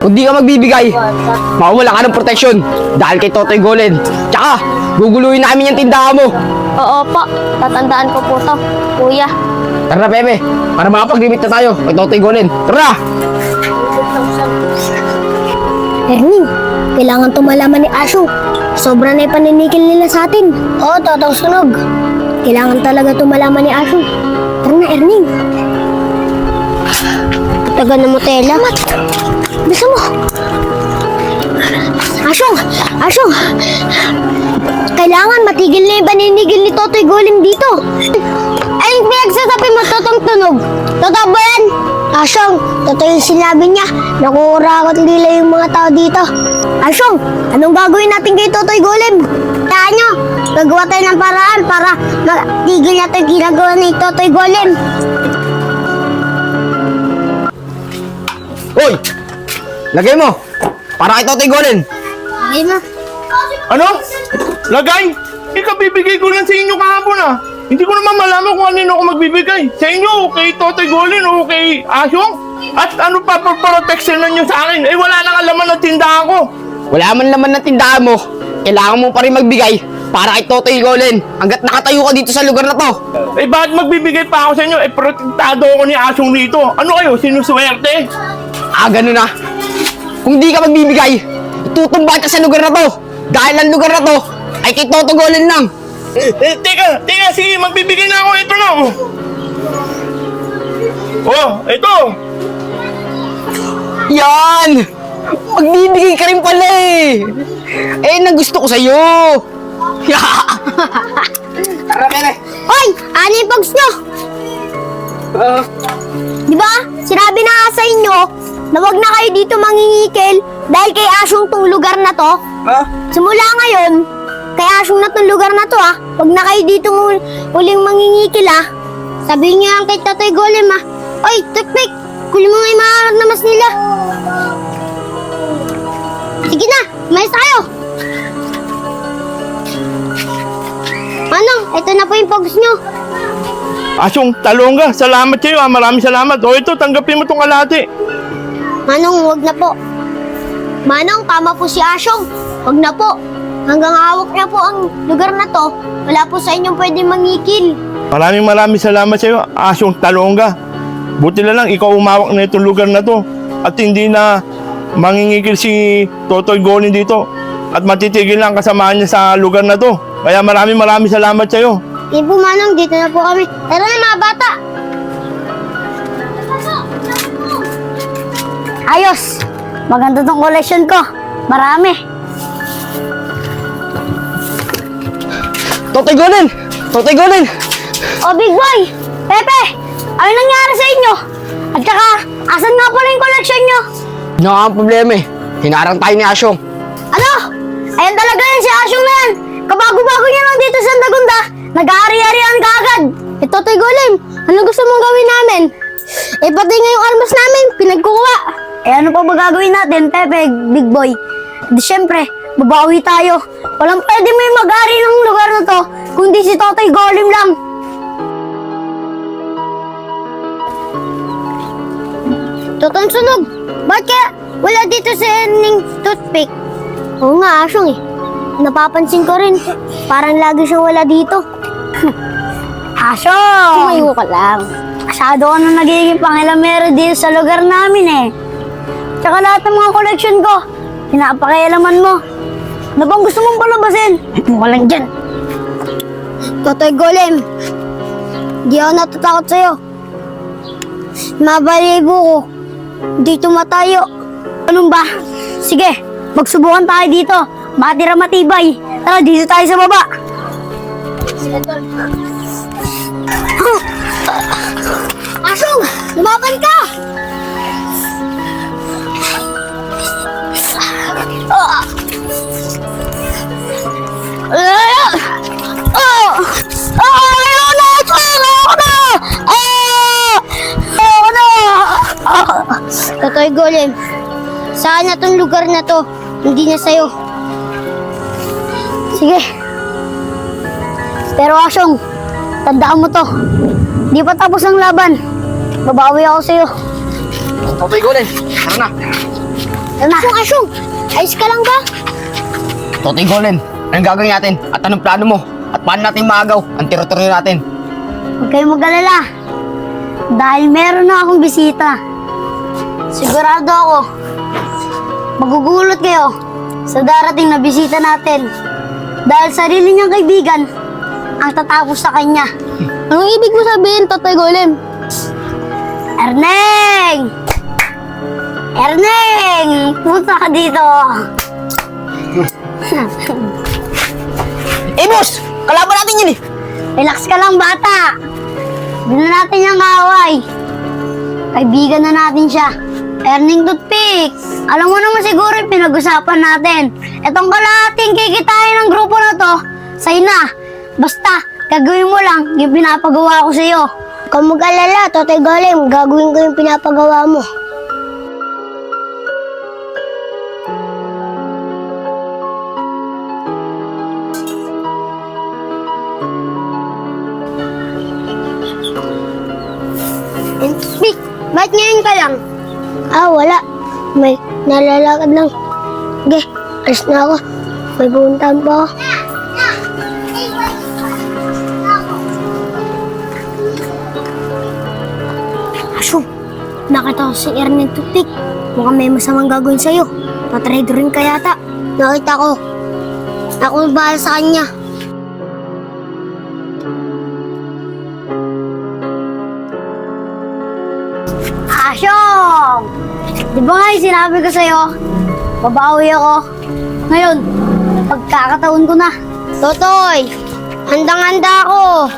Kung di ka magbibigay, mawawala ka ng proteksyon dahil kay Totoy Golem. Tsaka, guguluhin namin yung tindahan mo. Oo po, tatandaan ko po to, kuya. Tara na, Pepe, para makapag-limit na tayo kay Totoy Golem. Tara! Erning, kailangan to malaman ni Asyo. Sobra na yung paninikil nila sa atin. Oo, Totong Sunog. Kailangan talaga to malaman ni Asyo. Tara na, Erning. Taga na mo, Tela. Bisa mo. Asyong! Asyong! Kailangan matigil na yung paninigil ni Totoy Golem dito. Ay, pinagsasabi mo, Totong Tunog. Totoo ba yan? Asyong, totoo yung sinabi niya. Nakukurakot nila yung mga tao dito. Asyong, anong gagawin natin kay Totoy Golem? Kaya nyo, gagawa tayo ng paraan para matigil natin ginagawa ni Totoy Golem. Hoy! Lagay mo! Para kay Totoy Golem! Ay mo. Ano? Lagay? Ikabibigay ko lang sa inyo kahapon ah. Hindi ko naman malaman kung anino ako magbibigay. Sa inyo, kay Totoy Golem o kay Asyong? At ano pa protection nyo sa akin? Eh wala nang alaman ng tindahan ko. Wala man laman ng tindahan mo, kailangan mo pa rin magbigay para kay Totoy Golem hanggat nakatayo ka dito sa lugar na to. Eh bakit magbibigay pa ako sa inyo? Eh protektado ako ni Asyong dito. Ano kayo? Sinuswerte? Ganun na. Kung di ka magbibigay, itutumba ka sa lugar na to. Dahil ang lugar na to ay kay Totoy Golem lang. Teka, sige, magbibigay na ako. Ito na. Oh, ito. Yan! Magbibigay ka rin pala eh. Eh, nagusto ko sa'yo. Tara, Pere. Hoy! Ano yung pogs nyo? Di ba? Sinabi na nga sa inyo na wag na kayo dito mangingikil dahil kay Asyong tong lugar na to. Simula ngayon, kay Asyong na tong lugar na to wag na kayo dito uling mangingikil Sabihin niyo lang kay Totoy Golem Oy, Tukpik! Kunin mo nga yung mga namas nila. Sige na, mais tayo. Manong, ito na po yung pogs nyo. Asyong, talong ka. Salamat sa'yo ah. Maraming salamat. O ito, tanggapin mo itong kalahati. Manong, wag na po. Manong, tama po si Asyong. Wag na po. Hanggang hawak na po ang lugar na to, wala po sa inyong pwede mangikil. Maraming salamat sa'yo. Asyong, talong ka. Buti na lang, ikaw umawak na itong lugar na to. At hindi na mangingikil si Totoy Golem dito. At matitigil lang kasamahan niya sa lugar na to. Kaya maraming salamat sa'yo. Di po, Manong, dito na po kami. Tara na, mga bata. Ayos! Maganda tong collection ko. Marami. Totoy Golem! Totoy Golem! O, Big Boy! Pepe! Ano nangyari sa inyo? At saka, asan nga pala yung collection nyo? Ano nga ang problema eh? Hinarang tayo ni Asyong. Ano? Ayan talaga yan si Asyong na yan. Kabago-bago niya lang dito sa Ndagunda. Nag-aari-arian ka agad. Totoy Golem, ano gusto mong gawin namin? Pati nga yung armas namin, pinagkukuha. Ano pa ba gagawin natin, Pepe, Big Boy? Di syempre, babawi tayo. Walang pwede may mag-ari ng lugar na to, kundi si Totoy Golem lang. Totong Sunog, ba't kaya wala dito si Erning Toothpick? Oo nga, Asyong Napapansin ko rin, parang lagi siyang wala dito. Asyong! Tumayo ka lang. Masyado ka na nagiging pangilamero dito sa lugar namin eh. Tsaka lahat ng mga collection ko, pinapakialaman mo. Ano bang gusto mong palabasin? Mukha lang dyan. Totoy Golem, di ako natatakot sa'yo. Mabalibo ko. Dito matayo. Anong ba? Sige, magsubukan tayo dito. Matira matibay. Tara, dito tayo sa baba. Asyong! Lumaban ka! Totoy Golem, saan na tong lugar na to? Hindi na sa'yo. Sige. Pero Asyong, tandaan mo to. Di pa tapos ang laban. Babawi ako sa'yo. Totoy Golem, tara na. Tama. Asyong, ayos ka lang ba? Totoy Golem, anong gagawin natin? At anong plano mo? At paano natin maagaw ang teritoryo natin? Huwag kayong mag-alala. Dahil meron na akong bisita. Sigurado ako, magugulot kayo sa darating na bisita natin. Dahil sarili niyang kaibigan ang tatapos sa kanya. Anong ibig mo sabihin, Totoy Golem? Erneng! Erneng! Punta ka dito! Eh boss, kalaban natin yun eh! Relax ka lang, bata! Hindi na natin yung kaaway. Kaibigan na natin siya. Earning toothpick! Alam mo naman siguro yung pinag-usapan natin. Itong kalahating kikitain ng grupo na to, sa'yo na. Basta, gagawin mo lang yung pinapagawa ko sa'yo. Kung mag-alala, Totoy Golem, gagawin ko yung pinapagawa mo. Toothpick, ba't ngayon ka lang? Wala. May nalalakad lang. Sige, alis na ako. May pupuntahan pa ako. Asyong, nakita ko si Ernest Toothpick. Mukhang may masamang gagawin sa'yo. Patraido rin ka yata. Nakita ko. Ako ang bahala sa kanya. Asyong! Di ba nga yung sinabi ko sa'yo, babawi ako. Ngayon, pagkakataon ko na. Totoy, handang-handa ako.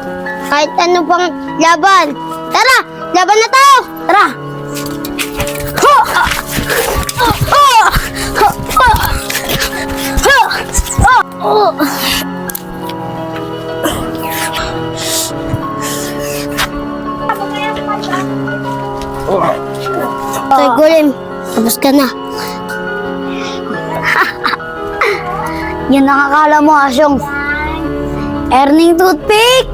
Kahit ano pang laban. Tara, laban na tayo! Tara! Toy Golem, tapos ka na. Yan nakakala mo, Asyong. Earning toothpick!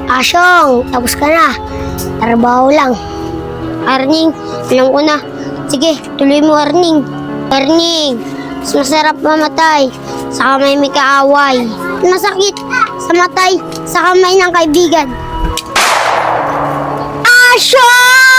Asyong, tapos ka na. Trabaho lang. Earning, alam ko na. Sige, tuloy mo, Earning. Earning, mas masarap mamatay sa kamay may kaaway. Masakit sa matay sa kamay ng kaibigan. Asyong!